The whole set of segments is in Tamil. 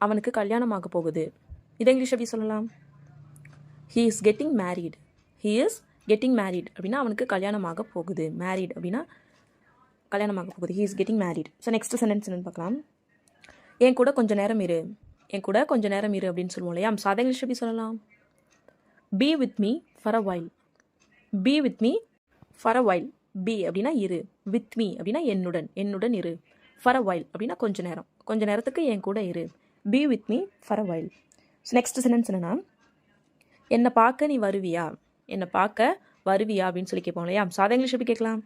அவனுக்கு கல்யாணமாக போகுது. இதை இங்கிலீஷ் எப்படி சொல்லலாம்? He is getting married. He is getting married அப்படின்னா அவனுக்கு கல்யாணமாக போகுது. மேரீட் அப்படின்னா கல்யாணமாக போகுது. He is getting married. So next sentence என்னன்னு பார்க்கலாம். என் கூட கொஞ்சம் நேரம் இரு. என் கூட கொஞ்சம் நேரம் இரு அப்படின்னு சொல்லுவோம் இல்லையா? ஸோ அதை இங்கிலீஷ் எப்படி சொல்லலாம்? Be with me for a while. Be with me for a while. Be அப்படின்னா இரு, வித் மீ அப்படின்னா என்னுடன் இரு, ஃபார் அ வைல் அப்படின்னா கொஞ்ச நேரத்துக்கு என் கூட இரு. B with me for a while. So next sentence என்னன்னா, என்னை பார்க்க நீ வருவியா? என்னை பார்க்க வருவியா அப்படின்னு சொல்லி கேட்போம் இல்லையா? ஸோ அதை இங்கிலீஷ் எப்படி கேட்கலாம்?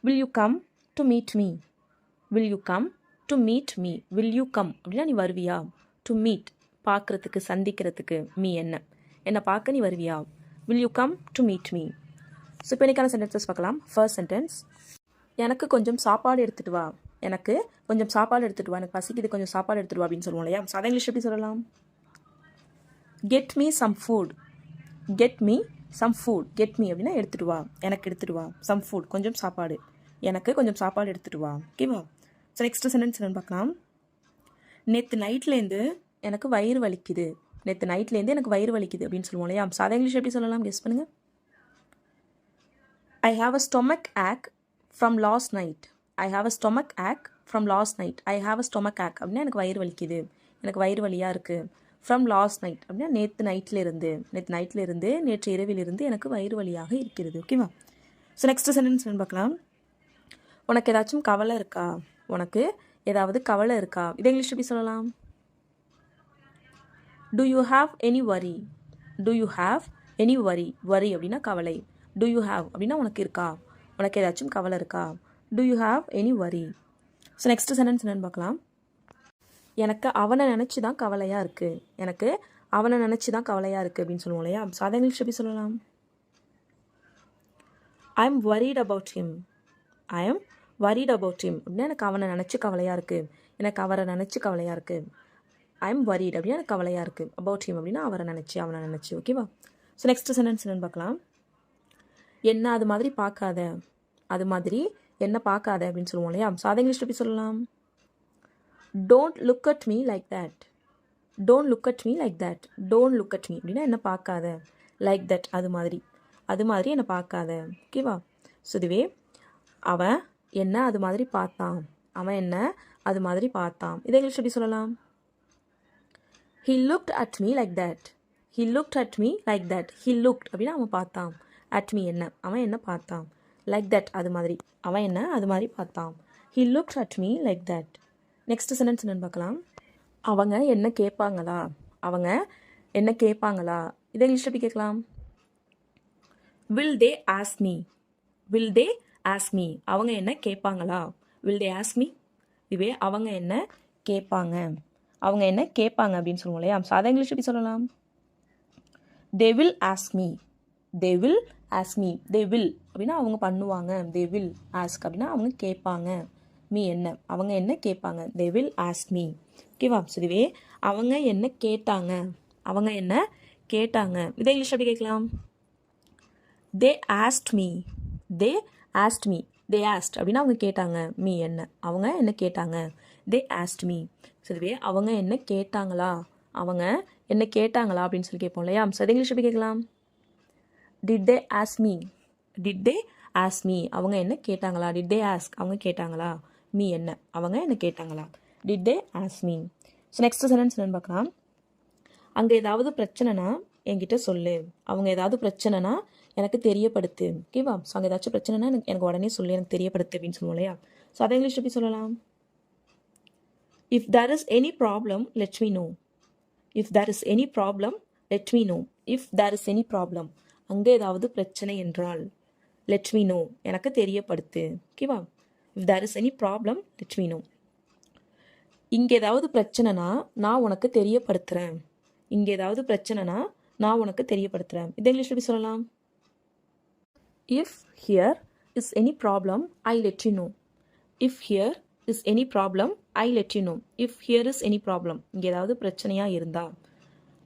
Will you come to meet me. Will you come to meet me. Will you come அப்படின்னா நீ வருவியா? டு மீட் பார்க்குறதுக்கு, சந்திக்கிறதுக்கு. மீ என்னை பார்க்க நீ வருவியா? Will you come to meet me. So இப்போ இன்னைக்கான சென்டென்சஸ் பார்க்கலாம். ஃபர்ஸ்ட் சென்டென்ஸ், எனக்கு கொஞ்சம் சாப்பாடு எடுத்துகிட்டு வா. எனக்கு கொஞ்சம் சாப்பாடு எடுத்துகிட்டு வா. எனக்கு பசிக்குது, கொஞ்சம் சாப்பாடு எடுத்துகிட்டு வா அப்படின்னு சொல்லுவோம் இல்லையா? ஸோ அதை இங்கிலீஷ் எப்படி சொல்லலாம்? Get me some food. Get me some food. Get me அப்படின்னா எடுத்துகிட்டு வா, எனக்கு எடுத்துகிட்டு வா. சம் ஃபுட் கொஞ்சம் சாப்பாடு, எனக்கு கொஞ்சம் சாப்பாடு எடுத்துகிட்டு வா. ஓகேவா? ஸோ நெக்ஸ்ட் சென்டென்ஸ் என்னன்னு பார்க்கலாம். நேற்று நைட்லேருந்து எனக்கு வயிறு வலிக்குது. நேற்று நைட்லேருந்து எனக்கு வயிறு வலிக்குது அப்படின்னு சொல்லுவோம் இல்லையா? ஸோ அதை இங்கிலீஷ் எப்படி சொல்லலாம்? கெஸ் பண்ணுங்கள். I have a stomach ache from last night. I have a stomach ache from last night. I have a stomach ache அப்படின்னா எனக்கு வயிறு வலிக்குது, எனக்கு வயிறு வலியாக இருக்குது. ஃப்ரம் லாஸ்ட் நைட் அப்படின்னா நேற்று நைட்டில் இருந்து நேற்று இரவிலிருந்து எனக்கு வயிறு வலியாக இருக்கிறது. ஓகேவா? ஸோ நெக்ஸ்ட் சென்டென்ஸ் என்னன்னு பார்க்கலாம். உனக்கு ஏதாச்சும் கவலை இருக்கா? உனக்கு ஏதாவது கவலை இருக்கா? இதை இங்கிலீஷ் எப்படி சொல்லலாம்? Do you have any worry? Do you have any worry? worry அப்படின்னா கவலை. Do you have அப்படின்னா உனக்கு இருக்கா, உனக்கு ஏதாச்சும் கவலை இருக்கா? Do you have any worry? So next sentence என்னன்னு பார்க்கலாம். எனக்கு அவனை நினச்சி தான் கவலையாக இருக்குது. எனக்கு அவனை நினச்சி தான் கவலையாக இருக்குது அப்படின்னு சொல்லுவோம் இல்லையா? ஸோ அதை இங்கிலீஷ் எப்படி சொல்லலாம்? I am worried about him. I am worried about him அப்படின்னா எனக்கு அவனை நினச்சி கவலையாக இருக்குது, எனக்கு அவரை நினச்சி கவலையாக இருக்குது. ஐ எம் worried அப்படின்னா எனக்கு கவலையாக இருக்குது. about him அப்படின்னா அவனை நினச்சி. ஓகேவா? ஸோ நெக்ஸ்ட் சென்டென்ஸ் என்னன்னு பார்க்கலாம். என்ன அது மாதிரி பார்க்காத, அது மாதிரி என்ன பார்க்காத அப்படின்னு சொல்லுவோம் இல்லையா? ஸோ அதை இங்கிலீஷ் எப்படி சொல்லலாம்? Don't look at me like that. Don't look at me like that. Don't look at me அப்படின்னா என்ன பார்க்காத, லைக் தட் அது மாதிரி என்ன பார்க்காத. ஓகேவா? ஸோ இதுவே அவன் என்ன அது மாதிரி பார்த்தான், அவன் என்ன அது மாதிரி பார்த்தான். இதை இங்கிலீஷ் எப்படி சொல்லலாம்? He looked at me like that. He looked at me like that. He looked அப்படின்னா அவன் பார்த்தான். at me என்ன, அவன் என்ன பார்த்தான். like that அது மாதிரி, அவன் என்ன அது மாதிரி பார்த்தான். He looked at me like that. Next sentence என்னன்னு பார்க்கலாம். அவங்க என்ன கேட்பாங்களா? அவங்க என்ன கேட்பாங்களா? இதை இங்கிலீஷ் எப்படி கேட்கலாம்? Will they ask me? Will they ask me? அவங்க என்ன கேட்பாங்களா? Will they ask me? இதுவே அவங்க என்ன கேட்பாங்க, அவங்க என்ன கேட்பாங்க அப்படின்னு சொல்லுவோம் இல்லையா? ஸோ அதை இங்கிலீஷ் எப்படி சொல்லலாம்? They will ask me. They will ask me. They will அப்படின்னா அவங்க பண்ணுவாங்க. They will ask அப்படின்னா அவங்க கேட்பாங்க. மீ என்ன, அவங்க என்ன கேட்பாங்க. They will ask me. ஓகேவா? ஸோ இதுவே அவங்க என்ன கேட்டாங்க, அவங்க என்ன கேட்டாங்க. இதை இங்கிலீஷ் எப்படி கேட்கலாம்? They asked me. They asked me. They asked அப்படின்னா அவங்க கேட்டாங்க. மீ என்ன, அவங்க என்ன கேட்டாங்க. They asked me. ஸோ இதுவே அவங்க என்ன கேட்டாங்களா, அவங்க என்ன கேட்டாங்களா அப்படின்னு சொல்லி கேட்போம் இல்லையா? ஸோ இதை இங்கிலீஷ் எப்படி கேட்கலாம்? Did they ask me? Did they ask me? அவங்க என்ன கேட்டாங்களா. Did they ask அவங்க கேட்டாங்களா. மீ என்ன, அவங்க என்ன கேட்டாங்களா. Did they ask me? So next sentence என்னன்னு பார்க்கலாம். அங்கே ஏதாவது பிரச்சனைனா என்கிட்ட சொல்லு. அவங்க ஏதாவது பிரச்சனைனா எனக்கு தெரியப்படுத்து. ஓகேவா? ஸோ அங்கே ஏதாச்சும் பிரச்சனைனா எனக்கு உடனே சொல்லு, எனக்கு தெரியப்படுத்து அப்படின்னு சொல்லுவோம் இல்லையா? ஸோ அதை இங்கிலீஷ் எப்படி சொல்லலாம்? If there is any problem, let me know. If there is any problem, let me know. If there is any problem, அங்கே ஏதாவது பிரச்சனை என்றால், let me know எனக்கு தெரியப்படுத்து. ஓகேவா? If there is any problem, let me know. இங்கே ஏதாவது பிரச்சனைனா நான் உனக்கு தெரியப்படுத்துகிறேன். இங்கே ஏதாவது பிரச்சனைனா நான் உனக்கு தெரியப்படுத்துகிறேன். இதை இங்கிலீஷ் எப்படி சொல்லலாம்? If here is any problem, I let you know. If here is any problem, I let you know. If here is any problem, இங்கே ஏதாவது பிரச்சனையாக இருந்தால்,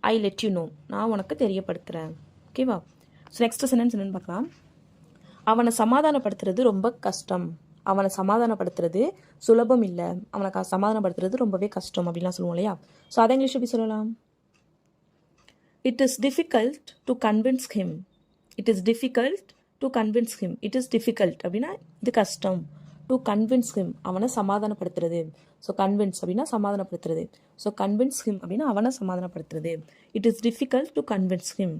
I let you know நான் உனக்கு தெரியப்படுத்துகிறேன். ஓகேவா? ஸோ நெக்ஸ்ட் சென்டென்ஸ் என்னன்னு பார்க்கலாம். அவனை சமாதானப்படுத்துறது ரொம்ப கஷ்டம். அவனை சமாதானப்படுத்துறது சுலபம் இல்லை, அவனை சமாதானப்படுத்துறது ரொம்பவே கஷ்டம் அப்படின்லாம் சொல்லுவோம் இல்லையா. ஸோ அதை இங்கிலீஷ் எப்படி சொல்லலாம்? It is difficult to convince him. It is difficult to convince him. It is difficult அப்படின்னா இது கஷ்டம். டு கன்வின்ஸ் ஹிம் அவனை சமாதானப்படுத்துறது. ஸோ கன்வின்ஸ் அப்படின்னா சமாதானப்படுத்துறது. ஸோ கன்வின்ஸ் ஹிம் அப்படின்னா அவனை சமாதானப்படுத்துறது. It is difficult to convince him.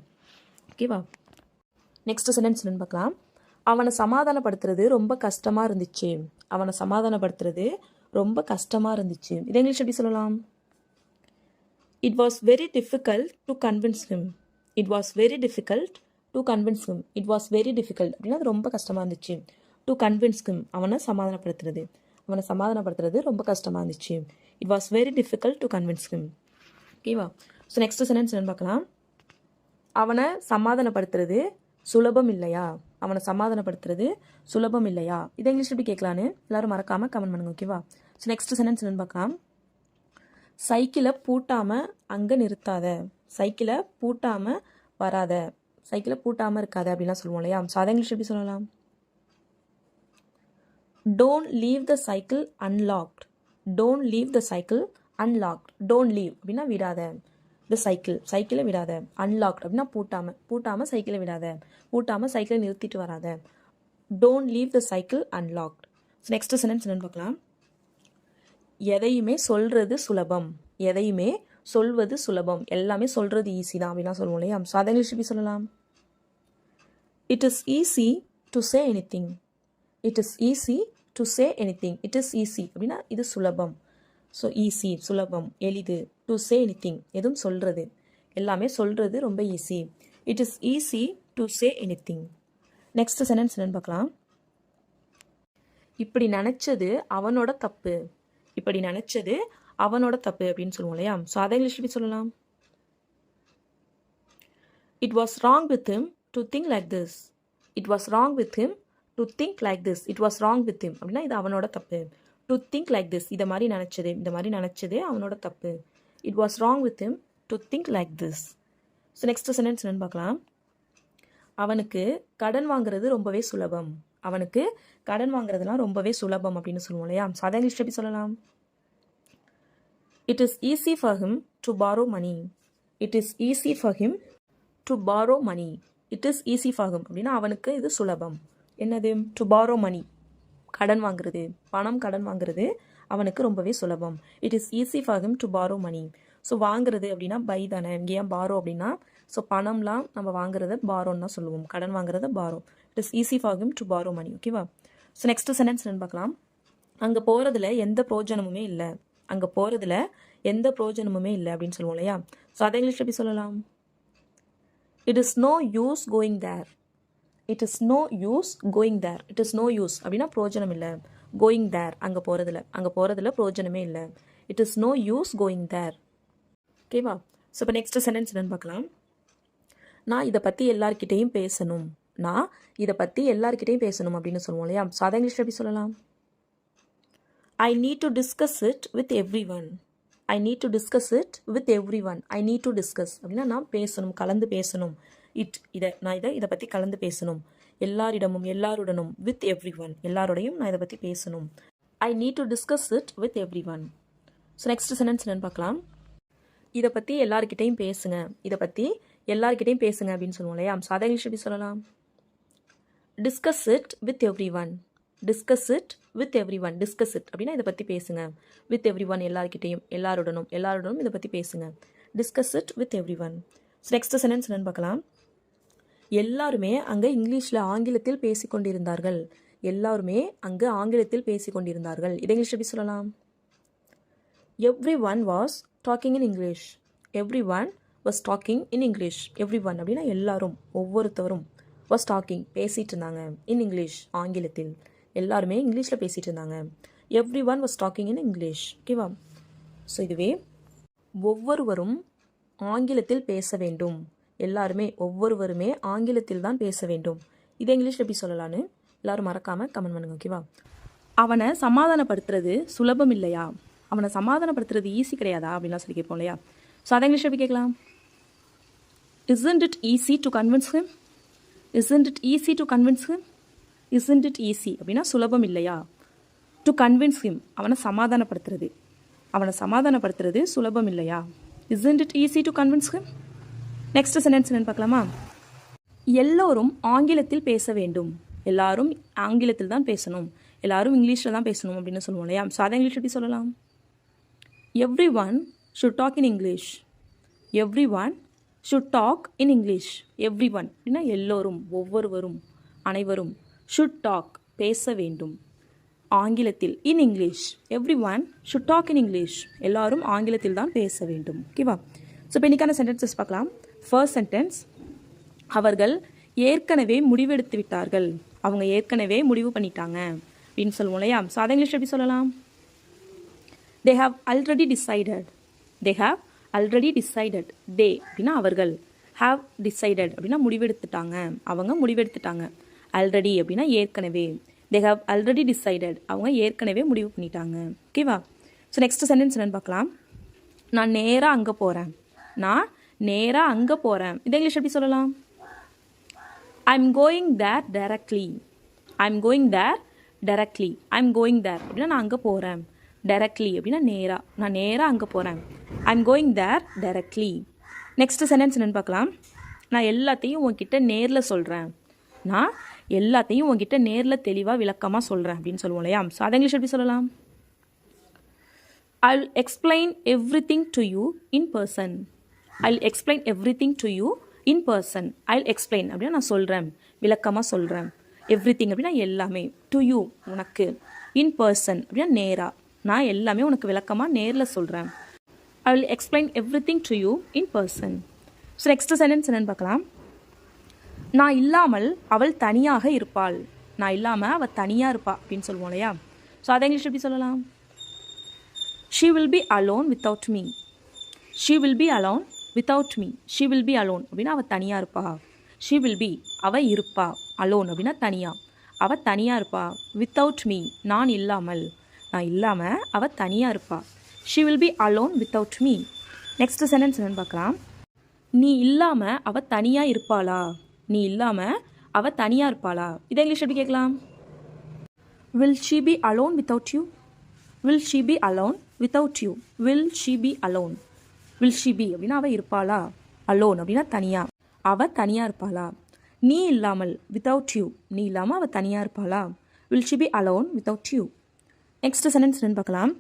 ஓகேவா? நெக்ஸ்ட் சென்டென்ஸ் என்னன்னு பார்க்கலாம். அவனை சமாதானப்படுத்துறது ரொம்ப கஷ்டமாக இருந்துச்சு. அவனை சமாதானப்படுத்துறது ரொம்ப கஷ்டமாக இருந்துச்சு. இது இங்கிலீஷ் எப்படி சொல்லலாம்? It was very difficult to convince him. It was very difficult to convince him. It was very difficult அப்படின்னா அது ரொம்ப கஷ்டமாக இருந்துச்சு. டு கன்வின்ஸ் ஹிம் அவனை சமாதானப்படுத்துறது. அவனை சமாதானப்படுத்துறது ரொம்ப கஷ்டமாக இருந்துச்சு. It was very difficult to convince him. ஓகேவா? ஸோ நெக்ஸ்ட் சென்டென்ஸ் என்னன்னு பார்க்கலாம். அவனை சமாதானப்படுத்துறது சுலபம் இல்லையா? அவனை சமாதானப்படுத்துறது சுலபம் இல்லையா? இதை இங்கிலீஷ் எப்படி கேட்கலான்னு எல்லாரும் மறக்காமல் கமெண்ட் பண்ணுங்க. ஓகேவா? ஸோ நெக்ஸ்ட் சென்டென்ஸ் என்னன்னு பார்க்கலாம். சைக்கிளை பூட்டாமல் அங்கே நிறுத்தாத. சைக்கிளை பூட்டாமல் வராத. சைக்கிளை பூட்டாமல் இருக்காத அப்படின்லாம் சொல்லுவோம் இல்லையா. ஸோ அதை இங்கிலீஷ் எப்படி சொல்லலாம்? Don't leave the cycle unlocked. Don't leave the cycle unlocked. Don't leave அப்படின்னா விடாத. த சைக்கிள் சைக்கிளை விடாத. அன்லாக்ட் அப்படின்னா பூட்டாமல் சைக்கிளை விடாத. பூட்டாமல் சைக்கிளை நிறுத்திட்டு வராத. Don't leave the cycle unlocked. Next sentence என்னன்னு பார்க்கலாம். எதையுமே சொல்றது சுலபம். எதையுமே சொல்வது சுலபம். எல்லாமே சொல்றது ஈஸி தான் அப்படின்னா சொல்லுவோம் இல்லையா. ஸோ அதை இங்கிலீஷ் எப்படி சொல்லலாம்? It is easy to say anything. It is easy to say anything. It is easy அப்படின்னா இது சுலபம். ஸோ ஈஸி சுலபம், எளிது. டு சே எனிதிங் எதுவும் சொல்கிறது, எல்லாமே சொல்கிறது ரொம்ப easy. It is easy to say anything. Next sentence என்னன்னு பார்க்கலாம். இப்படி நினச்சது அவனோட தப்பு. இப்படி நினச்சது அவனோட தப்பு அப்படின்னு சொல்லுவோம் இல்லையா. ஸோ அதை இங்கிலீஷ் எப்படி சொல்லலாம்? It was wrong with him to think like this. It was wrong with him to think like this. It was wrong with him அப்படின்னா இது அவனோட தப்பு. டு திங்க் லைக் திஸ் இதை மாதிரி நினச்சது, இந்த மாதிரி நினச்சது அவனோட தப்பு. It was wrong with him to think like this. So next sentence என்னன்னு பார்க்கலாம். அவனுக்கு கடன் வாங்குறது ரொம்பவே சுலபம். அவனுக்கு கடன் வாங்குறதுலாம் ரொம்பவே சுலபம் அப்படின்னு சொல்லுவோம் இல்லையா. ஸோ அதை இங்கிலீஷ் எப்படி சொல்லலாம்? It is easy for him to borrow money. It is easy for him to borrow money. It is easy for him அப்படின்னா அவனுக்கு இது சுலபம். என்னது? டு பாரோ மணி கடன் வாங்குறது, பணம் கடன் வாங்குறது அவனுக்கு ரொம்பவே சுலபம். It is easy for him to borrow money. So வாங்குறது அப்படின்னா பை தானே. இங்கே ஏன் பாரோ அப்படின்னா ஸோ பணம்லாம் நம்ம வாங்குறத பாரோன்னு தான் சொல்லுவோம். கடன் வாங்குறத borrow. It is easy for him to borrow money. ஓகேவா? ஸோ நெக்ஸ்ட் சென்டென்ஸ் என்னன்னு பார்க்கலாம். அங்கே போகிறதுல எந்த பிரோஜனமுமே இல்லை. அங்கே போகிறதுல எந்த பிரோஜனமுமே இல்லை அப்படின்னு சொல்லுவோம் இல்லையா. ஸோ அதை இங்கிலீஷ் எப்படி சொல்லலாம்? It is no use going there. It is no use going there. It is no use அப்படின்னா பிரோஜனம் இல்லை. கோயிங் தேர் அங்கே போகிறதுல பிரோஜனமே இல்லை. It is no use going there. ஓகேவா? ஸோ இப்போ நெக்ஸ்ட் சென்டென்ஸ் என்னன்னு பார்க்கலாம். நான் இதை பற்றி எல்லார்கிட்டையும் பேசணும். நான் இதை பற்றி எல்லார்கிட்டையும் பேசணும் அப்படின்னு சொல்லுவோம் இல்லையா. ஸோ அதை இங்கிலீஷ் எப்படி சொல்லலாம்? I need to discuss it with every one. I need to discuss it with every one. I need to discuss அப்படின்னா நான் பேசணும், கலந்து பேசணும். நான் இதை பற்றி கலந்து பேசணும். எல்லாரிடமும் எல்லாருடனும். வித் எவ்ரி ஒன் எல்லாரோடையும் நான் இதை பற்றி பேசணும். I need to discuss it with every one. So next sentence என்னன்னு பார்க்கலாம். இதை பற்றி எல்லார்கிட்டையும் பேசுங்க. இதை பற்றி எல்லார்கிட்டையும் பேசுங்க அப்படின்னு சொல்லுவோம் இல்லையா. ஸோ அதை இங்கிலீஷ் எப்படி சொல்லலாம்? Discuss it with every one. Discuss it with every one. Discuss it அப்படின்னா இதை பற்றி பேசுங்க. வித் எவ்ரி ஒன் எல்லார்கிட்டையும் எல்லாருடனும் இதை பற்றி பேசுங்க. Discuss it with every one. So next sentence என்னன்னு பார்க்கலாம். எல்லாருமே அங்கே ஆங்கிலத்தில் பேசிக்கொண்டிருந்தார்கள். எல்லாருமே அங்கு ஆங்கிலத்தில் பேசிக்கொண்டிருந்தார்கள். இதை இங்கிலீஷ் எப்படி சொல்லலாம்? Every one was talking in English. Every one was talking in English. Everyone அப்படின்னா எல்லாரும், ஒவ்வொருத்தவரும். வாஸ் டாக்கிங் பேசிகிட்டு இருந்தாங்க. இன் இங்கிலீஷ் ஆங்கிலத்தில். எல்லாருமே இங்கிலீஷில் பேசிகிட்டு இருந்தாங்க. Every one was talking in English. ஓகேவா? ஸோ இதுவே ஒவ்வொருவரும் ஆங்கிலத்தில் பேச வேண்டும். ஒவ்வொருவருமே ஆங்கிலத்தில் தான் பேச வேண்டும். இதை இங்கிலீஷில் எப்படி சொல்லலான்னு எல்லாரும் மறக்காமல் கமெண்ட் பண்ணுங்க. ஓகேவா? அவனை சமாதானப்படுத்துறது சுலபம் இல்லையா? அவனை சமாதானப்படுத்துறது ஈஸி கிடையாதா அப்படின்லாம் சொல்லி கேட்போம் இல்லையா. ஸோ அதை இங்கிலீஷ் எப்படி கேட்கலாம்? Isn't it easy to convince him? Isn't it easy to convince him? Isn't it easy அப்படின்னா சுலபம் இல்லையா? டு கன்வின்ஸ் ஹிம், அவனை சமாதானப்படுத்துறது சுலபம் இல்லையா? isn't it easy to convince him? Next sentence என்னன்னு பார்க்கலாமா? எல்லோரும் ஆங்கிலத்தில் பேச வேண்டும். எல்லாரும் ஆங்கிலத்தில் தான் பேசணும், எல்லாரும் இங்கிலீஷில் தான் பேசணும் அப்படின்னு சொல்லுவோம் இல்லையா? ஸோ அதை இங்கிலீஷ் எப்படி சொல்லலாம்? Everyone should talk in English. Everyone should talk in English. Everyone அப்படின்னா எல்லோரும், ஒவ்வொருவரும், அனைவரும். ஷுட் டாக் பேச வேண்டும் ஆங்கிலத்தில். In English. Everyone should talk in English. எல்லாரும் ஆங்கிலத்தில் தான் பேச வேண்டும். ஓகேவா? ஸோ இப்போ இன்னைக்கான சென்டென்சஸ் பார்க்கலாம். ஃபர்ஸ்ட் சென்டென்ஸ், அவர்கள் ஏற்கனவே முடிவெடுத்து விட்டார்கள். அவங்க ஏற்கனவே முடிவு பண்ணிட்டாங்க அப்படின்னு சொல்லுவோம் இல்லையா? ஸோ அதை இங்கிலீஷ் எப்படி சொல்லலாம்? they have already decided. they have already decided. they அப்படின்னா அவர்கள், have decided அப்படின்னா முடிவெடுத்துட்டாங்க, அவங்க முடிவெடுத்துட்டாங்க. already அப்படின்னா ஏற்கனவே. they have already decided, அவங்க ஏற்கனவே முடிவு பண்ணிட்டாங்க. ஓகேவா? ஸோ நெக்ஸ்ட் சென்டென்ஸ் என்னன்னு பார்க்கலாம். நான் நேராக அங்கே போகிறேன். நான் நேராக அங்கே போகிறேன். இதை இங்கிலீஷ் எப்படி சொல்லலாம்? I'm going there directly. I'm going there directly. I'm going there அப்படின்னா நான் அங்கே போகிறேன். directly அப்படின்னா நேராக, நான் நேராக அங்கே போகிறேன். I'm going there directly. Next sentence என்னன்னு பார்க்கலாம். நான் எல்லாத்தையும் உன்கிட்ட நேரில் சொல்கிறேன். நான் எல்லாத்தையும் உன்கிட்ட நேரில் தெளிவாக விளக்கமாக சொல்கிறேன் அப்படின்னு சொல்லுவோம் இல்லையா? ஸோ அதை இங்கிலீஷ் எப்படி சொல்லலாம்? I'll explain everything to you in person. I'll explain everything to you in person. I'll explain அப்படின்னா நான் சொல்கிறேன், விளக்கமாக சொல்கிறேன். everything அப்படின்னா எல்லாமே. to you உனக்கு. in person அப்படின்னா நேரா, நான் எல்லாமே உனக்கு விளக்கமாக நேரில் சொல்கிறேன். I will explain everything to you in person. So next sentence என்னன்னு பார்க்கலாம். நான் இல்லாமல் அவள் தனியாக இருப்பாள். நான் இல்லாமல் அவள் தனியாக இருப்பா அப்படின்னு சொல்லுவோம் இல்லையா? ஸோ அதை இங்கிலீஷ் எப்படி சொல்லலாம்? she will be alone without me. she will be alone without me. she will be alone அப்படின்னா அவள் தனியாக இருப்பா. she will be அவள் இருப்பா. alone அப்படின்னா தனியாக, அவள் தனியாக இருப்பா. without me நான் இல்லாமல், நான் இல்லாமல் அவள் தனியாக இருப்பா. she will be alone without me. Next sentence என்னன்னு பார்க்கலாம். நீ இல்லாமல் அவள் தனியாக இருப்பாளா? நீ இல்லாமல் அவள் தனியாக இருப்பாளா? இதை இங்கிலீஷ் எப்படி கேட்கலாம்? will she be alone without you? will she be alone without you? will she be alone? will she be அப்படின்னா அவள் இருப்பாளா? alone அப்படின்னா தனியாக, அவள் தனியாக இருப்பாளா? நீ இல்லாமல், without you, நீ இல்லாமல் அவள் தனியாக இருப்பாளா? will she be alone without you? Next sentence என்னன்னு பார்க்கலாம்.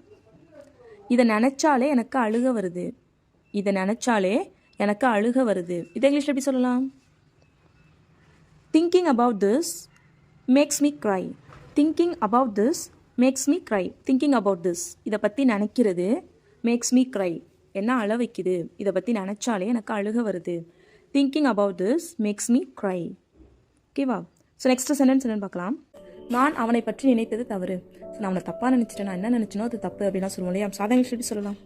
இதை நினச்சாலே எனக்கு அழுக வருது. இதை நினச்சாலே எனக்கு அழுக வருது. இதை இங்கிலீஷில் எப்படி சொல்லலாம்? thinking about this makes me cry. thinking about this makes me cry. thinking about this இதை பற்றி நினைக்கிறது, makes me cry என்ன அழ வைக்குது, இதை பற்றி நினச்சாலே எனக்கு அழுக வருது. thinking about this makes me cry. ஓகேவா? ஸோ நெக்ஸ்ட் சென்டென்ஸ் என்னன்னு பார்க்கலாம். நான் அவனை பற்றி நினைத்தது தவறு. ஸோ நான் அவனை தப்பாக நினச்சிட்டேன், நான் என்ன நினச்சினோ அது தப்பு அப்படின்னா சொல்லுவோம் இல்லையா? சாதாரண எப்படி சொல்லலாம்?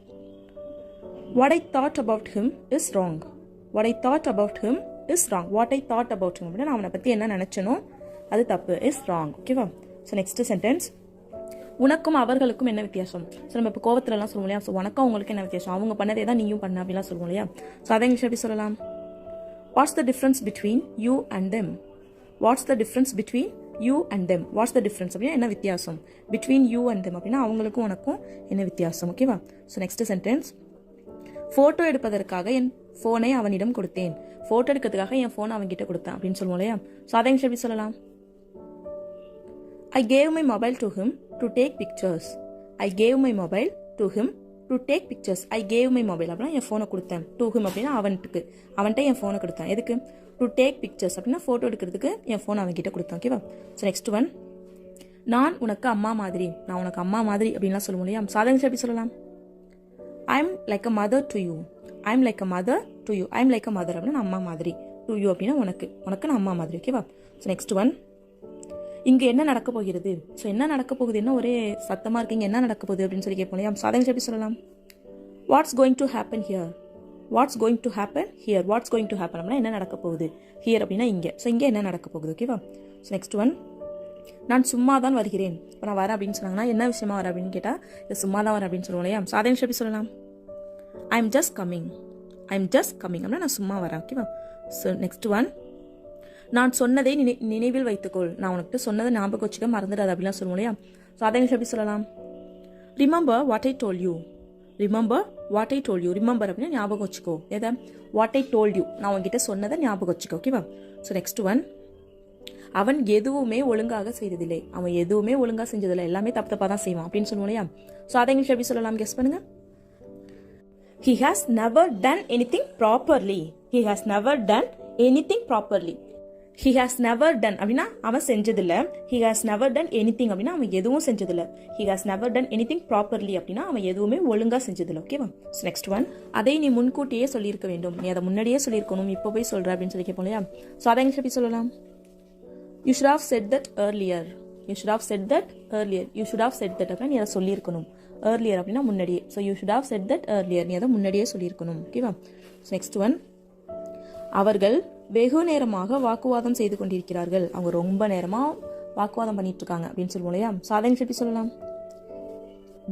what I thought about him is wrong. what I thought about him is wrong. what I thought about him அப்படின்னா நான் அவனை பற்றி என்ன நினச்சனோ அது தப்பு, is wrong. ஓகேவா? ஸோ நெக்ஸ்ட் சென்டென்ஸ், உனக்கும் அவர்களுக்கும் என்ன வித்தியாசம்? ஸோ நம்ம இப்போ கோவத்துலலாம் சொல்லுவோம் இல்லையா? ஸோ உனக்கும் அவங்களுக்கு என்ன வித்தியாசம்? அவங்க பண்ணதே தான் நீயும் பண்ண அப்படிலாம் சொல்லுவோம் இல்லையா? ஸோ அதை இங்கிலீஷ் எப்படி சொல்லலாம்? What's the difference between you and them? What's the difference between you and them? What's the difference அப்படின்னா என்ன வித்தியாசம்? பிட்வீன் யூ அண்ட் தெம் அப்படின்னா அவங்களுக்கும் உனக்கும் என்ன வித்தியாசம்? ஓகேவா? ஸோ நெக்ஸ்ட் சென்டென்ஸ், ஃபோட்டோ எடுப்பதற்காக என் ஃபோனை அவனிடம் கொடுத்தேன். ஃபோட்டோ எடுக்கிறதுக்காக என் ஃபோனை அவன்கிட்ட கொடுத்தேன் அப்படின்னு சொல்லுவோம் இல்லையா? ஸோ அதை இங்கிலீஷ் எப்படி சொல்லலாம்? I gave my mobile to him to take pictures. I gave my mobile to him to take pictures. I gave my mobile அப்படின்னா என் ஃபோனை கொடுத்தேன். to him அப்படின்னா அவன்கிட்ட என் ஃபோனை கொடுத்தேன். எதுக்கு? to take pictures அப்படின்னா ஃபோட்டோ எடுக்கிறதுக்கு என் ஃபோனை அவன்கிட்ட கொடுத்தேன். ஓகேவா? ஸோ நெக்ஸ்ட் ஒன், நான் உனக்கு அம்மா மாதிரி. நான் உனக்கு அம்மா மாதிரி அப்படின்லாம் சொல்லுவோம் இல்லையா? சாதாரண எப்படி சொல்லலாம்? I'm like a mother to you. I'm like a mother to you. I'm like a mother அப்படின்னா அம்மா மாதிரி. to you அப்படின்னா உனக்கு நான் அம்மா மாதிரி. ஓகேவா? ஸோ நெக்ஸ்ட் ஒன், இங்கே என்ன நடக்க போகிறது? ஸோ என்ன நடக்க போகுது, என்ன ஒரே சத்தமாக இருக்கு, இங்கே என்ன நடக்க போகுது அப்படின்னு சொல்லி கேட்போம் இல்லையா? சாதாரண எப்படி சொல்லலாம்? What's going to happen here. What's going to happen here. What's going to happen அப்படின்னா என்ன நடக்க போகுது? ஹியர் அப்படின்னா இங்கே. ஸோ இங்கே என்ன நடக்க போகுது? ஓகேவா? ஸோ நெக்ஸ்ட் ஒன், நான் சும்மா தான் வருகிறேன். இப்போ நான் வரேன் அப்படின்னு சொன்னாங்கன்னா என்ன விஷயமா வரேன் அப்படின்னு கேட்டால் இது சும்மா தான் வரேன் அப்படின்னு சொல்லுவோம் இல்லையா? சாதாரண எப்படி சொல்லலாம்? I am just coming. I am just coming அப்படின்னா நான் சும்மா வரேன். ஓகேவா? ஸோ நெக்ஸ்ட் ஒன், நான் சொன்னதை நினைவில் வைத்துக்கொள். நான் உனக்கு சொன்னதை ஞாபகம் வச்சுக்க மறந்துடாது அப்படிலாம் சொல்லுவோம் இல்லையா? ஸோ அதை எப்படி சொல்லலாம்? Remember what I told you. Remember what I told you. Remember அப்படின்னா ஞாபகம் வச்சுக்கோ. எதை? What I told you. நான் உங்ககிட்ட சொன்னதை ஞாபகம் வச்சுக்கோ. ஓகேவா? ஸோ நெக்ஸ்ட் ஒன், அவன் எதுவுமே ஒழுங்காக செய்ததில்லை. அவன் எதுவுமே ஒழுங்காக செஞ்சதில்லை, எல்லாமே தப்பு தப்பாக தான் செய்வான் அப்படின்னு சொல்லுவோம் இல்லையா? ஸோ அதை இங்கிலீஷ் எப்படி சொல்லலாம்? கெஸ் பண்ணுங்க. He has never done anything properly. He has never done anything properly. He has never done அப்படின்னா அவன் செஞ்சதில்ல. He has never done anything அப்படின்னா அவன் எதுவும் செஞ்சதில்ல. He has never done anything properly அப்படின்னா அவன் எதுவுமே ஒழுங்கா செஞ்சதில்ல. ஓகேவா? நெக்ஸ்ட் ஒன், அதை நீ முன்கூட்டியே சொல்லியிருக்க வேண்டும். நீ அதை முன்னாடியே சொல்லியிருக்கணும், இப்போ போய் சொல்ற அப்படின்னு சொல்லி கேட்போம் இல்லையா? ஸோ அதை எப்படி சொல்லலாம்? You should have said that earlier. You should have said that earlier. You should have said that அப்படின்னா நீ அதை சொல்லியிருக்கணும். earlier அப்படின்னா முன்னாடியே. So you should have said that earlier. நீ அதை முன்னாடியே சொல்லியிருக்கணும். ஓகேவா? நெக்ஸ்ட் ஒன், அவர்கள் வெகு நேரமாக வாக்குவாதம் செய்து கொண்டிருக்கிறார்கள். அவங்க ரொம்ப நேரமா வாக்குவாதம் பண்ணிட்டு இருக்காங்க அப்படின்னு சொல்லுவோம் இல்லையா? சாதனை எப்படி சொல்லலாம்?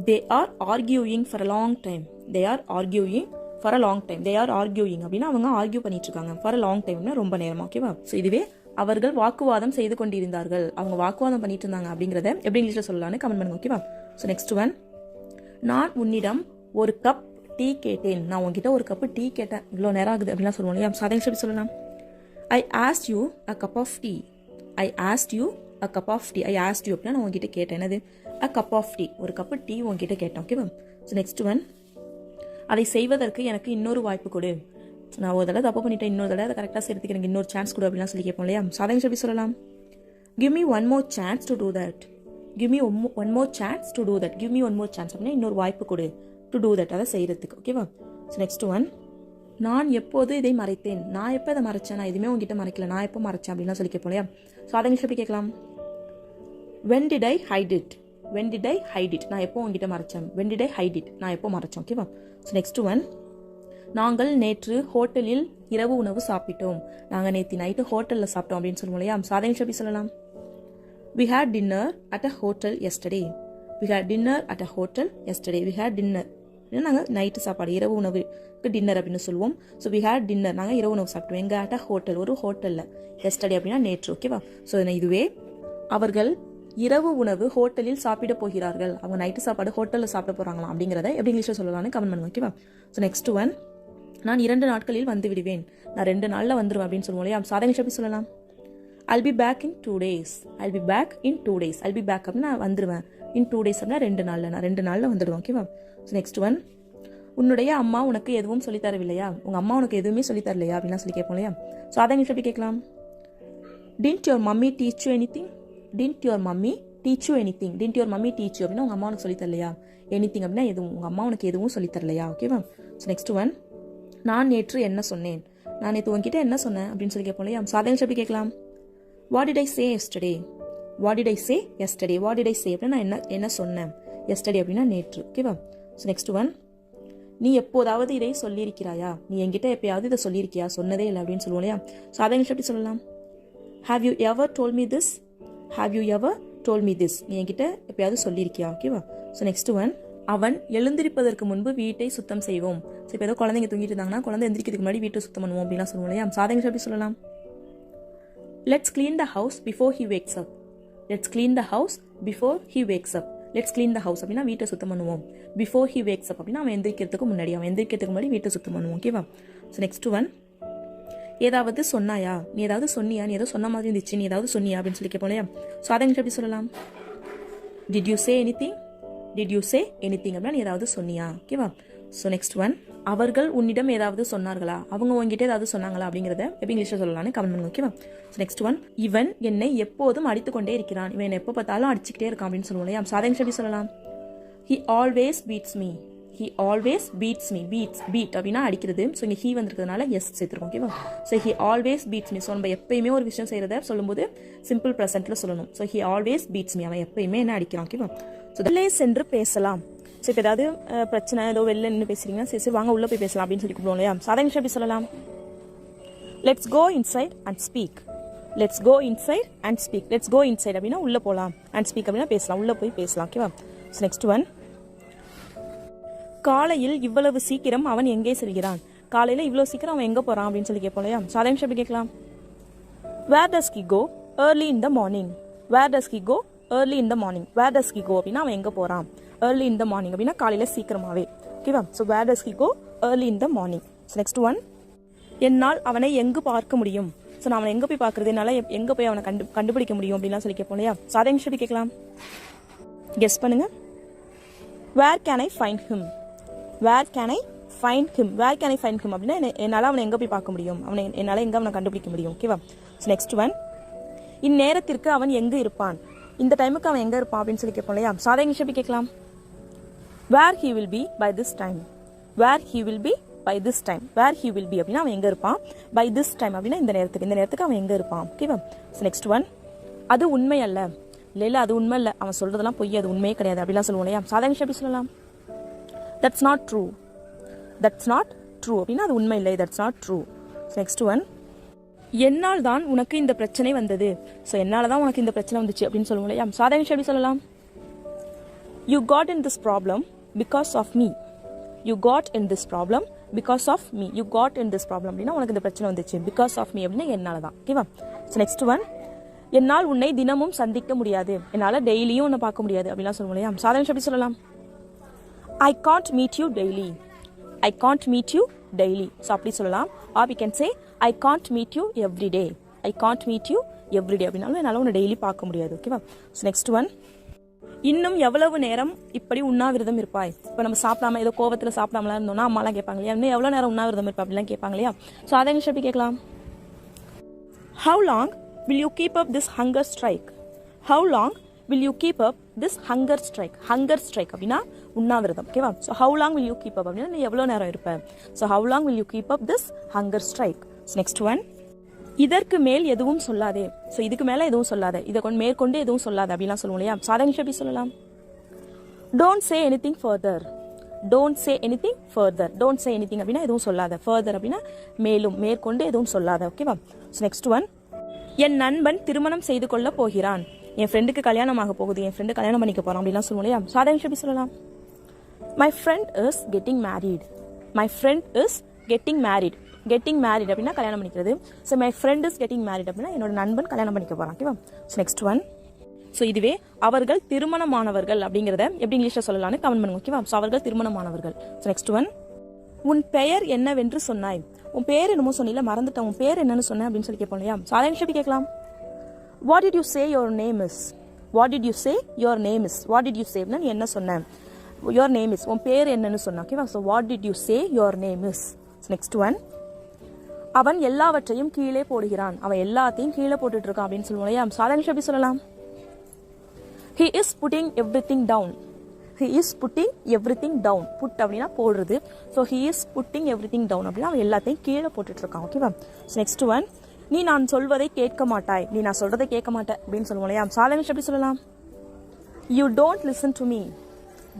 They are arguing for a long time. They are arguing for a long time. They are arguing அப்படின்னா அவங்க ஆர்கியூ பண்ணிட்டு இருக்காங்க. for a long time ரொம்ப நேரமா. ஓகேவா? ஸோ இதுவே அவர்கள் வாக்குவாதம் செய்து கொண்டிருந்தார்கள், அவங்க வாக்குவாதம் பண்ணிட்டு இருந்தாங்க அப்படிங்கறத எப்படி இங்கிலீஷ்ல சொல்லலாம்னு கமெண்ட் பண்ணுங்க. ஓகேவா? ஸோ நெக்ஸ்ட் ஒன், நான் உன்னிடம் ஒரு கப் டீ கேட்டேன். நான் உங்ககிட்ட ஒரு கப் டீ கேட்டேன், இவ்வளோ நேரம் ஆகுது அப்படிலாம் சொல்லுவோம் இல்லையா? சாதனை எப்படி சொல்லலாம்? I asked you a cup of tea. I asked you a cup of tea. I asked you அப்படின்னா நான் உங்ககிட்ட கேட்டேன். என்னது? a cup of tea. ஒரு கப் டீ உங்ககிட்ட கேட்டேன். ஓகேவா? ஸோ நெக்ஸ்ட் ஒன், அதை செய்வதற்கு எனக்கு இன்னொரு வாய்ப்பு கொடு. நான் ஒரு தடவை தப்பு பண்ணிட்டேன், இன்னொரு தடவை அதை கரெக்டாக செய்யறதுக்கு எனக்கு இன்னொரு சான்ஸ் கொடு அப்படிலாம் சொல்லி கேட்போம் இல்லையா? சாதனை எப்படி சொல்லலாம்? Give me one more chance to do that. Give me one more chance to do that. Give me one more chance அப்படின்னா இன்னொரு வாய்ப்பு கொடு. to do that, அதை செய்யறதுக்கு. ஓகேவா? ஸோ நெக்ஸ்ட் ஒன், நான் எப்போது இதை மறைத்தேன். நான் எப்போ இதை மறைச்சேன்? நான் எதுவுமே உங்ககிட்ட மறைக்கல, நான் எப்போ மறைச்சேன் அப்படின்லாம் சொல்லி கேட்போம் இல்லையா? ஸோ அதை எப்படி கேட்கலாம்? when did I hide it. when did I hide it. நான் எப்போ உங்ககிட்ட மறைச்சேன்? when did I hide it. நான் எப்போ மறைச்சேன். ஓகேவா? ஸோ நெக்ஸ்ட் ஒன், நாங்கள் நேற்று ஹோட்டலில் இரவு உணவு சாப்பிட்டோம். நாங்கள் நேற்று நைட்டு ஹோட்டலில் சாப்பிட்டோம் அப்படின்னு சொல்லுவோம் இல்லையா? சாதனை எப்படி சொல்லலாம்? We had dinner at a hotel yesterday. We had dinner at a hotel yesterday. We had dinner. நாங்கள் நைட்டு சாப்பாடு, இரவு உணவுக்கு டின்னர் அப்படின்னு சொல்லுவோம். ஸோ we had dinner, நாங்கள் இரவு உணவு சாப்பிட்டோம். எங்க? at a hotel, ஒரு ஹோட்டலில். yesterday அப்படின்னா நேற்று. ஓகேவா? ஸோ இதுவே அவர்கள் இரவு உணவு ஹோட்டலில் சாப்பிட போகிறார்கள். அவங்க நைட்டு சாப்பாடு ஹோட்டலில் சாப்பிட போறாங்களாம் அப்படிங்கிறத எப்படி இங்கிலீஷில் சொல்லலாம்னு கமெண்ட் பண்ணுங்க. ஓகேவா? ஸோ நெக்ஸ்ட் ஒன், நான் 2 நாட்களில் வந்து விடுவேன். நான் 2 நாளில் வந்துடுவேன் அப்படின்னு சொல்லுவோம் இல்லையா? சாதனை எப்படி சொல்லலாம்? I'll be back in 2 days. I'll be back in 2 days. I'll be back அப்படின்னா நான் வந்துடுவேன். in 2 days அப்படின்னா 2 நாளில். நான் 2 நாளில் வந்துடுவேன். ஓகேவா? ஸோ நெக்ஸ்ட் ஒன், உன்னுடைய அம்மா உனக்கு எதுவும் சொல்லித்தரவில்லையா? உங்க அம்மா உனக்கு எதுவுமே சொல்லித்தரலையா அப்படின்னா சொல்லி கேட்போம் இல்லையா? ஸோ அதை எப்படி கேட்கலாம்? Didn't your mummy teach you anything? Didn't your mummy teach you anything? Didn't your mummy teach you அப்படின்னா உங்க அம்மா உனக்கு சொல்லித்தரலையா? anything அப்படின்னா எதுவும், உங்க அம்மா உனக்கு எதுவும் சொல்லித்தரலையா? ஓகேவா? ஸோ நெக்ஸ்ட் ஒன், நான் நேற்று என்ன சொன்னேன். நான் நேற்று உங்ககிட்ட என்ன சொன்னேன் அப்படின்னு சொல்லி கேட்போம் இல்லையா? சாதனை எப்படி கேட்கலாம்? What did I say yesterday? What did I say yesterday? What did I say அப்படின்னா நான் என்ன சொன்னேன். yesterday அப்படின்னா நேற்று. ஓகேவா? ஸோ நெக்ஸ்ட் ஒன், நீ எப்போதாவது இதை சொல்லியிருக்கிறாயா? நீ என்கிட்ட எப்பயாவது இதை சொல்லியிருக்கியா? சொன்னதே இல்லை அப்படின்னு சொல்லுவோம் இல்லையா? ஸோ அதை எப்படி சொல்லலாம்? Have you ever told me this? Have you ever told me this? நீ என்கிட்ட எப்பயாவது சொல்லியிருக்கியா? ஓகேவா? ஸோ நெக்ஸ்ட் ஒன், அவன் எழுந்திருப்பதற்கு முன்பு வீட்டை சுத்தம் செய்வோம். ஸோ இப்போ ஏதோ குழந்தைங்க தூங்கிட்டு இருந்தாங்கன்னா குழந்தை எந்திரிக்கிறதுக்கு முன்னாடி வீட்டை சுத்தம் பண்ணுவோம் அப்படிலாம் சொல்லுவோம் இல்லையா? சாதனை எப்படி சொல்லலாம்? Let's clean the house before he wakes up. Let's clean the house before he wakes up. Let's clean the house அப்படின்னா வீட்டை சுத்தம் பண்ணுவோம். before he wakes up அப்படின்னா அவன் எந்திரிக்கிறதுக்கு முன்னாடி, அவன் எந்திரிக்கிறதுக்கு முன்னாடி வீட்டை சுத்தம் பண்ணுவோம். ஓகேவா? ஸோ நெக்ஸ்ட் ஒன், ஏதாவது சொன்னாயா? நீ ஏதாவது சொன்னியா? நீ ஏதோ சொன்ன மாதிரி இருந்துச்சு, நீ ஏதாவது சொன்னியா அப்படின்னு சொல்லி கேட்போம் இல்லையா? ஸோ அதை எப்படி சொல்லலாம்? Did you say anything? Did you say anything அப்படின்னா நீ ஏதாவது சொன்னியா? ஓகேவா? ஸோ நெக்ஸ்ட் ஒன், அவர்கள் உன்னிடம் ஏதாவது சொன்னார்களா? அவங்க உங்ககிட்ட ஏதாவது சொன்னாங்களா அப்படிங்கிறத எப்படி இங்கிலீஷ்ல சொல்லலாம்னு கமெண்ட் பண்ணுங்க. ஓகேவா? ஸோ நெக்ஸ்ட் ஒன், இவன் என்னை எப்போதும் அடித்துக்கொண்டே இருக்கிறான். இவன் எப்போ பார்த்தாலும் அடிச்சுக்கிட்டே இருக்கான் அப்படின்னு சொல்லுவோம் இல்லையா? சாதனை எப்படி சொல்லலாம்? He always beats me. He always beats me. beat அப்படின்னா அடிக்கிறது. ஸோ இங்கே he வந்திருக்கிறதுனால எஸ் சேர்த்துருக்கோம். ஓகேவா? So he always beats me. So நம்ம எப்பயுமே ஒரு விஷயம் செய்யறத சொல்லும்போது சிம்பிள் ப்ரெசென்ட்ல சொல்லணும். So he always beats me. அவன் எப்பயுமே என்ன அடிக்கிறான். ஓகேவா? ஸோ வெளியே சென்று பேசலாம். ஸோ இப்போ ஏதாவது பிரச்சனை, ஏதோ வெளில நின்று பேசுறீங்கன்னா சரி வாங்க உள்ள போய் பேசலாம் அப்படின்னு சொல்லி கூப்பிடுவோம் இல்லையா? சாதனை எப்படி சொல்லலாம்? Let's go inside and speak. Let's go inside and speak. Let's go inside அப்படின்னா உள்ள போகலாம், and speak அப்படின்னா பேசலாம், உள்ள போய் பேசலாம். ஓகேவா? ஸோ நெக்ஸ்ட் ஒன், காலையில் இவ்வளவு சீக்கிரம் அவன் எங்கே செல்கிறான்? காலையில் இவ்வளோ சீக்கிரம் அவன் எங்கே போகிறான் அப்படின்னு சொல்லி கேட்போம் இல்லையா? சாதனை எப்படி கேட்கலாம்? Where does he go early in the morning. Where does he go early in the morning. Where does he go அப்படின்னா அவன் எங்கே போகிறான். ஏர்லி இன் த மார்னிங் அப்படின்னா காலையில் சீக்கிரமாகவே. ஓகேவா. So where does he go early in the morning. Next one, என்னால் அவனை எங்கு பார்க்க முடியும். ஸோ நான் அவனை எங்கே போய் பார்க்குறது, என்னால் எங்கே போய் அவனை கண்டுபிடிக்க முடியும் அப்படின்லாம் சொல்லி கேட்போம் இல்லையா. ஸோ அதை சொல்லி கேட்கலாம். கெஸ் பண்ணுங்க. Where can I find him. Where can I find him. Where can I find him அப்படின்னா என்னால் அவனை எங்கே போய் பார்க்க முடியும், என்னால் எங்கே அவனை கண்டுபிடிக்க முடியும். ஓகேவா. ஸோ நெக்ஸ்ட் ஒன், இந்நேரத்திற்கு அவன் எங்கே இருப்பான். இந்த டைமுக்கு அவன் எங்கே இருப்பான் அப்படின்னு சொல்லி கேட்போம் இல்லையா. ஸோ அதை எப்படி கேட்கலாம். Where he will be by this time. Where he will be by this time. Where he will be அப்படின்னா அவன் எங்கே இருப்பான். பை திஸ் டைம் அப்படின்னா இந்த நேரத்துக்கு அவன் எங்கே இருப்பான். ஓகேவா. ஸோ நெக்ஸ்ட் ஒன், அது உண்மை அல்ல. இல்லை அது உண்மை இல்லை, அவன் சொல்றதெல்லாம் பொய், அது உண்மையே கிடையாது அப்படிலாம் சொல்லுவோம் இல்லையா. சாதாரண எப்படி சொல்லலாம். That's not true. That's not true அப்படின்னா அது உண்மை இல்லை, that's not true. Next one, என்னால் தான் உனக்கு இந்த பிரச்சனை வந்தது. ஸோ என்னால் தான் உனக்கு இந்த பிரச்சனை வந்துச்சு அப்படின்னு சொல்லுவோம் இல்லையா. சாதாரண எப்படி சொல்லலாம். You got in this problem because of me. You got in this problem because of me. You got in this problem அப்படின்னா உனக்கு இந்த பிரச்சனை வந்துச்சு. பிகாஸ் ஆஃப் மீ அப்படின்னா என்னால் தான். ஓகேவா. ஸோ நெக்ஸ்ட் ஒன், என்னால் உன்னை தினமும் சந்திக்க முடியாது. என்னால் டெய்லியும் உன்னை பார்க்க முடியாது அப்படிலாம் சொல்லுவோம் இல்லையா. சாதாரண எப்படி சொல்லலாம். I can't meet you daily. I can't meet you daily. So அப்படி சொல்லலாம். Or we can say I can't meet you every day. I can't meet you every day அப்படின்னாலும் என்னால் உன்னை டெய்லி பார்க்க முடியாது. ஓகேவா. ஸோ நெக்ஸ்ட் ஒன், இன்னும் எவ்வளவு நேரம் இப்படி உண்ணாவிரதம் இருப்பாய். இப்போ நம்ம சாப்பிடாம ஏதோ கோவத்தில் சாப்பிடாமலாம் இருந்தோம்னா அம்மாலாம் கேட்பாங்க இல்லையா, இன்னும் எவ்வளோ நேரம் உண்ணாவிரதம் இருப்பா அப்படிலாம் கேட்பாங்க இல்லையா. ஸோ அதை எப்படி கேட்கலாம். How long will you keep up this hunger strike. How long will you keep up this hunger strike. Hunger strike அப்படின்னா உண்ணாவிரதம். ஓகேவா. So how long will you keep up அப்படின்னா நீ எவ்வளோ நேரம் இருப்பேன். So how long will you keep up this hunger strike. Next one, இதற்கு மேல் எதுவும் சொல்லாதே. ஸோ இதுக்கு மேலே எதுவும் சொல்லாத, இதை மேற்கொண்டு எதுவும் சொல்லாத அப்படிலாம் சொல்லுவோம் இல்லையா. சாதாரண எப்படி சொல்லலாம். Don't say anything further. Don't say anything further. Don't say anything அப்படின்னா எதுவும் சொல்லாத. ஃபர்தர் அப்படின்னா மேலும், மேற்கொண்டு எதுவும் சொல்லாத. ஓகேவா. நெக்ஸ்ட் ஒன், என் நண்பன் திருமணம் செய்து கொள்ள போகிறான். என் ஃப்ரெண்டுக்கு கல்யாணம் ஆக போகுது, என் ஃப்ரெண்டு கல்யாணம் பண்ணிக்க போறான் அப்படிலாம் சொல்லுவோம் இல்லையா. சாதாரண எப்படி சொல்லலாம். My friend is getting married. My friend is getting married. Getting married அப்படின்னா கல்யாணம் பண்ணிக்கிறது. So my friend is getting married அப்படின்னா என்னோட நண்பன் கல்யாணம் பண்ணிக்க போறான். ஓகேவா. ஸோ நெக்ஸ்ட் ஒன், ஸோ இதுவே அவர்கள் திருமணமானவர்கள் அப்படிங்கிறத எப்படி இங்கிலீஷில் சொல்லலாம்னு கமெண்ட் பண்ணுங்க. ஓகேவா. ஸோ அவர்கள் திருமணமானவர்கள். ஸோ நெக்ஸ்ட் ஒன், உன் பெயர் என்னவென்று சொன்னாய். உன் பேர் என்னமோ சொன்னில, மறந்துட்டேன், உன் பேர் என்னன்னு சொன்னேன் அப்படின்னு சொல்லி கேட்போம் இல்லையா. சாதாரண எப்படி கேட்கலாம். What did you say your name is. What did you say your name is. What did you say அப்படின்னா நீ என்ன சொன்ன. யுவர் நேம் இஸ், உன் பேர் என்னன்னு சொன்ன. ஓகேவா. So what did you say your name is. Next one, அவன் எல்லாவற்றையும் கீழே போடுகிறான். அவன் எல்லாத்தையும் கீழே போட்டுட்டு இருக்கான் அப்படின்னு சொல்லுவோம் இல்லையா. சாதாரண எப்படி சொல்லலாம். he is putting everything down. he is putting everything down. put அப்படின்னா போடுறது. so he is putting everything down அப்படின்னா அவன் எல்லாத்தையும் கீழே போட்டுட்டு இருக்கான். ஓகேவா. நெக்ஸ்ட் ஒன், நீ நான் சொல்வதை கேட்க மாட்டாய். நீ நான் சொல்றதை கேட்க மாட்டேன் அப்படின்னு சொல்லுவோம் இல்லையா. சாதாரண எப்படி சொல்லலாம். you don't listen to me.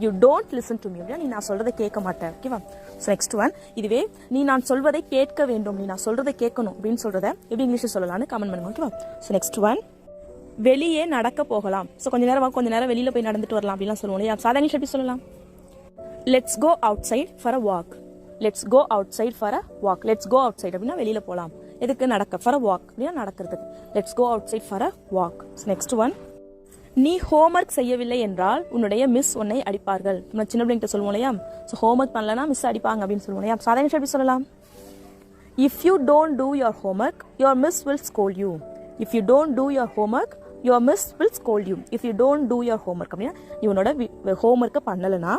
you don't listen to me அப்படின்னா நீ நான் சொல்றதை கேட்க மாட்டேன். ஓகேவா. ஸோ நெக்ஸ்ட் ஒன், இதுவே நீ நான் சொல்வதை கேட்க வேண்டும், நீ நான் சொல்றதை கேட்கணும் அப்படின்னு சொல்றத எப்படி இங்கிலீஷில் சொல்லலாம்னு கமெண்ட் பண்ணுங்க. ஓகேவா. ஸோ நெக்ஸ்ட் ஒன், வெளியே நடக்க போகலாம். ஸோ கொஞ்ச நேரம் வெளியில போய் நடந்துட்டு வரலாம் அப்படிலாம் சொல்லுவோம் இல்லையா. சாதாரண எப்படி சொல்லலாம். Let's go outside for a walk. Let's go outside for a walk. Let's go outside அப்படின்னா வெளியில போகலாம். எதுக்கு, நடக்க. ஃபார் அ வாக் அப்படின்னா நடக்கிறதுக்கு. Let's go outside for a walk. Next one, நீ ஹோம்ஒர்க் செய்யவில்லை என்றால் உன்னுடைய மிஸ் உன்னை அடிப்பார்கள். நம்ம சின்ன பிள்ளைங்கிட்ட சொல்லுவோம் இல்லையா. ஸோ ஹோம்ஒர்க் பண்ணலன்னா மிஸ் அடிப்பாங்க அப்படின்னு சொல்லுவோம் இல்லையா. சாதாரண எப்படி சொல்லலாம். If you don't do your homework your miss will scold you. If you don't do your homework your miss will scold you. If you don't do your homework அப்படின்னா நீ உன்னோட ஹோம்ஒர்க்கை பண்ணலைன்னா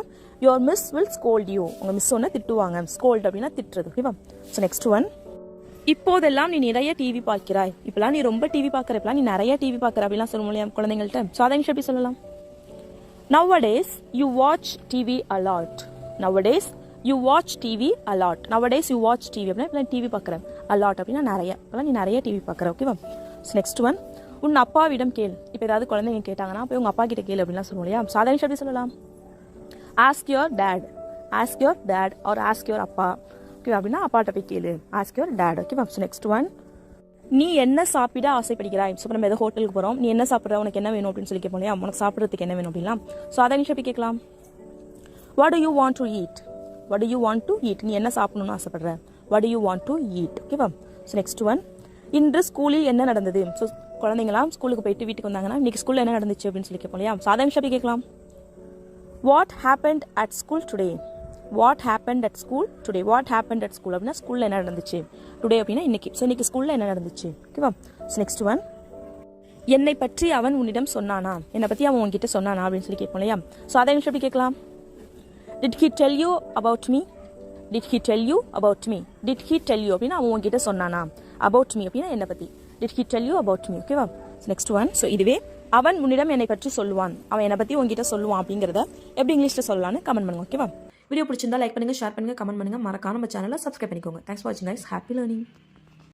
your miss will scold you. உங்க மிஸ் ஒன்று திட்டுவாங்க. ஸ்கோல்ட் அப்படின்னா திட்டுறது. ஓகேவா. ஸோ நெக்ஸ்ட் ஒன், இப்போதெல்லாம் நீ நிறைய டிவி பார்க்கிறாய். இப்பெல்லாம் நீ ரொம்ப டிவி பார்க்கற, இப்பெல்லாம் நீ நிறைய டிவி பார்க்கற அப்படிலாம் சொல்ல முடியும் குழந்தைங்கள்ட்ட. சாதாரண எப்படி சொல்லலாம். nowadays you watch TV a lot. nowadays you watch TV a lot. nowadays you watch TV அப்படின்னா டிவி பார்க்கற. a lot அப்படின்னா நிறைய. இப்பெல்லாம் நீ நிறைய டிவி பார்க்கற. ஓகேவா. நெக்ஸ்ட் ஒன், உன் அப்பாவிடம் கேள். இப்போ ஏதாவது குழந்தைங்க கேட்டாங்கன்னா போய் உங்க அப்பா கிட்ட கேள் அப்படிலாம் சொல்லுவோம் இல்லையா. சாதாரண எப்படி சொல்லலாம். ask your dad. ask your dad or ask your அப்பா. ஓகே அப்படின்னா அப்பாட்ட போய் கேளு. Ask your dot. ஓகேவா. நெக்ஸ்ட் ஒன், நீ என்ன சாப்பிட ஆசைப்படுகிறாய். ஸோ நம்ம ஏதோ ஹோட்டலுக்கு போகிறோம், நீ என்ன சாப்பிட்ற, உனக்கு என்ன வேணும் அப்படின்னு சொல்லி கேட்போம் இல்லையா. உனக்கு சாப்பிட்றதுக்கு என்ன வேணும் அப்படின்னா. ஸோ அதை நிமிஷம் போய் கேட்கலாம். What to you want to eat. What to you want to eat. நீ என்ன சாப்பிடணும்னு ஆசைப்படுற. What to you want to eat. ஓகேவா. ஸோ நெக்ஸ்ட் ஒன், இன்று ஸ்கூலில் என்ன நடந்தது? ஸோ குழந்தைங்களாம் ஸ்கூலுக்கு போயிட்டு வீட்டுக்கு வந்தாங்கன்னா இன்னைக்கு ஸ்கூலில் என்ன நடந்துச்சு அப்படின்னு சொல்லி கேட்போம் இல்லையா? சாதா நிமிஷம் அப்படி கேட்கலாம். What happened at school today? What happened at school today? What happened at school அப்படின்னா ஸ்கூலில் என்ன நடந்துச்சு? டுடே அப்படின்னா இன்னைக்கு. ஸோ இன்னைக்கு ஸ்கூலில் என்ன நடந்துச்சு? ஓகேவா? ஸோ நெக்ஸ்ட் ஒன், என்னை பற்றி அவன் உன்னிடம் சொன்னானா? என்னை பற்றி அவன் உன்கிட்ட சொன்னானா அப்படின்னு சொல்லி கேட்போம் இல்லையா? ஸோ அதே நிமிஷம் எப்படி கேட்கலாம். Did he tell you about me? Did he tell you about me? Did he tell you அப்படின்னா அவன் உன்கிட்ட சொன்னானா? அபவுட் மீ அப்படின்னா என்னை பற்றி. Did he tell you about me? ஓகேவா? நெக்ஸ்ட் ஒன், ஸோ இதுவே அவன் உன்னிடம் என்னை பற்றி சொல்லுவான், அவன் என்னை பற்றி உங்ககிட்ட சொல்லுவான் அப்படிங்கிறத எப்படி இங்கிலீஷில் சொல்லலாம்னு கமெண்ட் பண்ணுங்க. ஓகேவா? வீடியோ பிடிச்சிருந்தா லைக் பண்ணுங்க, ஷேர் பண்ணுங்க, கமெண்ட் பண்ணுங்க, மறக்காம நம்ம சேனலை சப்ஸ்கிரைப் பண்ணிக்கோங்க. தேங்க்ஸ் ஃபார் வாட்சிங் கைஸ். Happy learning.